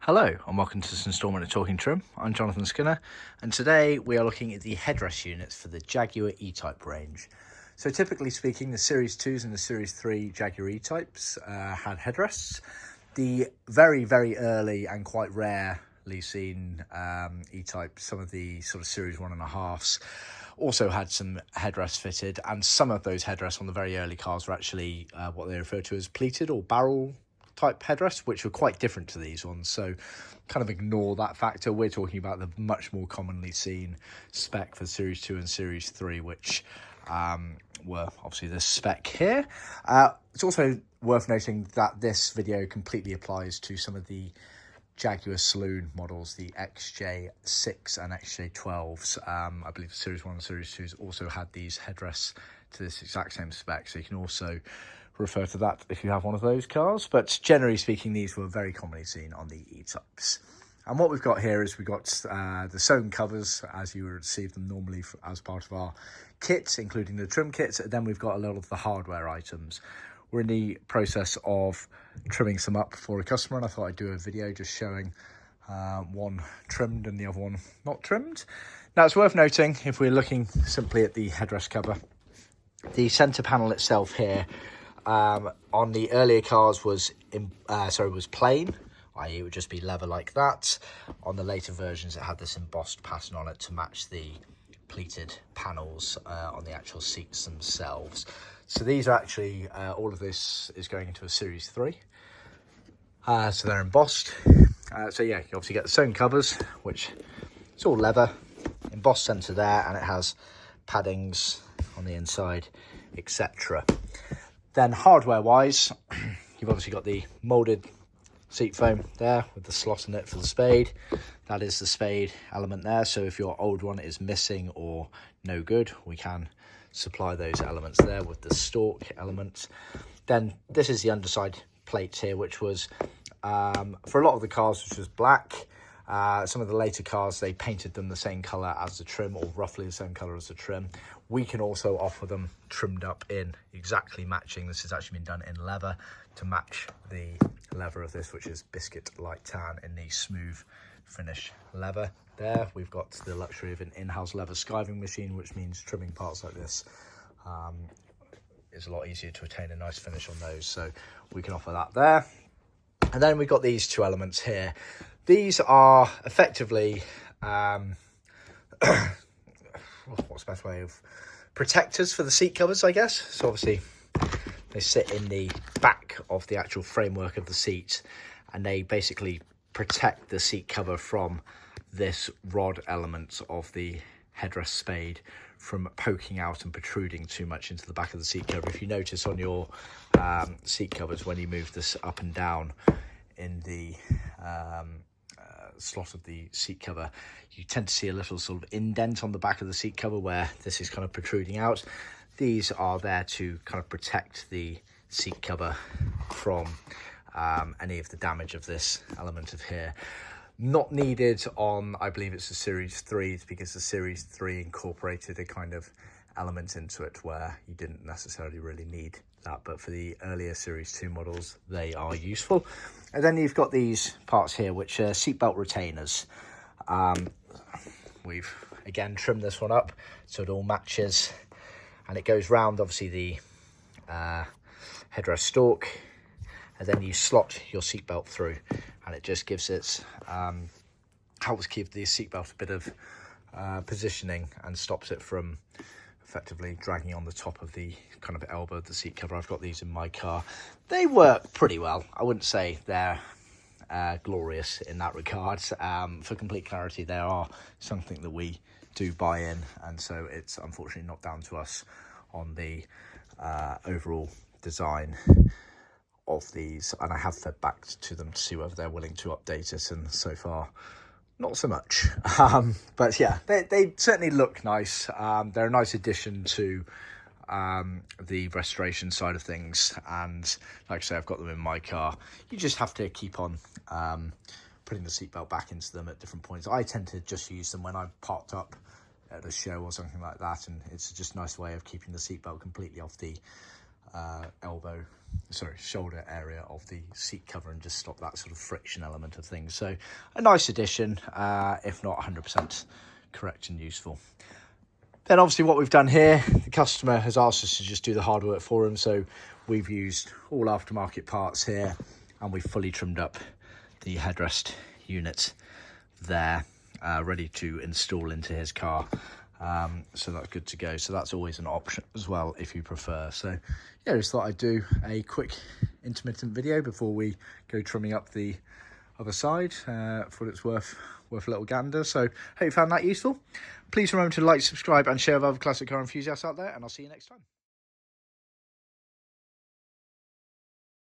Hello and welcome to this instalment of Talkin Trim. I'm Jonathon Skinner and today we are looking at the headrest units for the Jaguar E-Type range. So typically speaking, the Series 2s and the Series 3 Jaguar E-Types had headrests. The very early and quite rarely seen E-Type, some of the sort of Series 1.5s, also had some headrests fitted, and some of those headrests on the very early cars were actually what they refer to as pleated or barrel type headrests, which were quite different to these ones, so kind of ignore that factor. We're talking about the much more commonly seen spec for Series 2 and Series 3, which were obviously the spec here. It's also worth noting that this video completely applies to some of the Jaguar saloon models, the XJ6 and XJ12s. I believe the Series 1 and Series 2s also had these headrests to this exact same spec, so you can also refer to that if you have one of those cars. But generally speaking, these were very commonly seen on the E-Types. And what we've got here is we've got the sewn covers as you would receive them normally as part of our kits, including the trim kits. And then we've got a lot of the hardware items. We're in the process of trimming some up for a customer, and I thought I'd do a video just showing one trimmed and the other one not trimmed. Now, it's worth noting, if we're looking simply at the headrest cover, the centre panel itself here on the earlier cars was plain, i.e. it would just be leather like that. On the later versions, it had this embossed pattern on it to match the pleated panels on the actual seats themselves. So these are actually, all of this is going into a Series 3. So they're embossed. So yeah, you obviously get the sewn covers, which it's all leather, embossed centre there, and it has paddings on the inside, etc. Then hardware-wise, you've obviously got the moulded seat foam there with the slot in it for the Spade. That is the Spade element there. So if your old one is missing or no good, we can supply those elements there with the stalk element. Then this is the underside plates here, which was, for a lot of the cars, which was black. Some of the later cars, they painted them the same colour as the trim, or roughly the same colour as the trim. We can also offer them trimmed up in exactly matching. This has actually been done in leather to match the leather of this, which is biscuit light tan in the smooth finish leather. There, we've got the luxury of an in-house leather skiving machine, which means trimming parts like this is a lot easier to attain a nice finish on those. So we can offer that there. And then we've got these two elements here. These are effectively, what's the best way of, protectors for the seat covers, I guess. So obviously they sit in the back of the actual framework of the seat, and they basically protect the seat cover from this rod element of the headrest Spade from poking out and protruding too much into the back of the seat cover. If you notice on your seat covers, when you move this up and down in the slot of the seat cover, you tend to see a little sort of indent on the back of the seat cover where this is kind of protruding out. These are there to kind of protect the seat cover from any of the damage of this element of here. Not needed on, I believe it's the Series 3s, because the Series 3 incorporated a kind of element into it where you didn't necessarily really need that, but for the earlier Series 2 models, they are useful. And then you've got these parts here, which are seatbelt retainers. We've, again, trimmed this one up so it all matches, and it goes round, obviously, the headrest stalk, and then you slot your seatbelt through, and it just gives it, helps keep the seatbelt a bit of positioning and stops it from effectively dragging on the top of the kind of elbow of the seat cover. I've got these in my car. They work pretty well. I wouldn't say they're glorious in that regard. For complete clarity, they are something that we do buy in, and so it's unfortunately not down to us on the overall design of these, and I have fed back to them to see whether they're willing to update it, and so far not so much. But yeah, they certainly look nice. They're a nice addition to the restoration side of things, and like I say, I've got them in my car. You just have to keep on putting the seatbelt back into them at different points. I tend to just use them when I'm parked up at a show or something like that, and it's just a nice way of keeping the seatbelt completely off the elbow shoulder area of the seat cover, and just stop that sort of friction element of things. So a nice addition, if not 100% correct and useful. Then obviously what we've done here, the customer has asked us to just do the hard work for him. So we've used all aftermarket parts here, and we've fully trimmed up the headrest unit there, ready to install into his car. So that's good to go. So that's always an option as well if you prefer. So yeah, just thought I'd do a quick intermittent video before we go trimming up the other side. Thought it's worth a little gander. So hope you found that useful. Please remember to like, subscribe and share with other classic car enthusiasts out there, and I'll see you next time.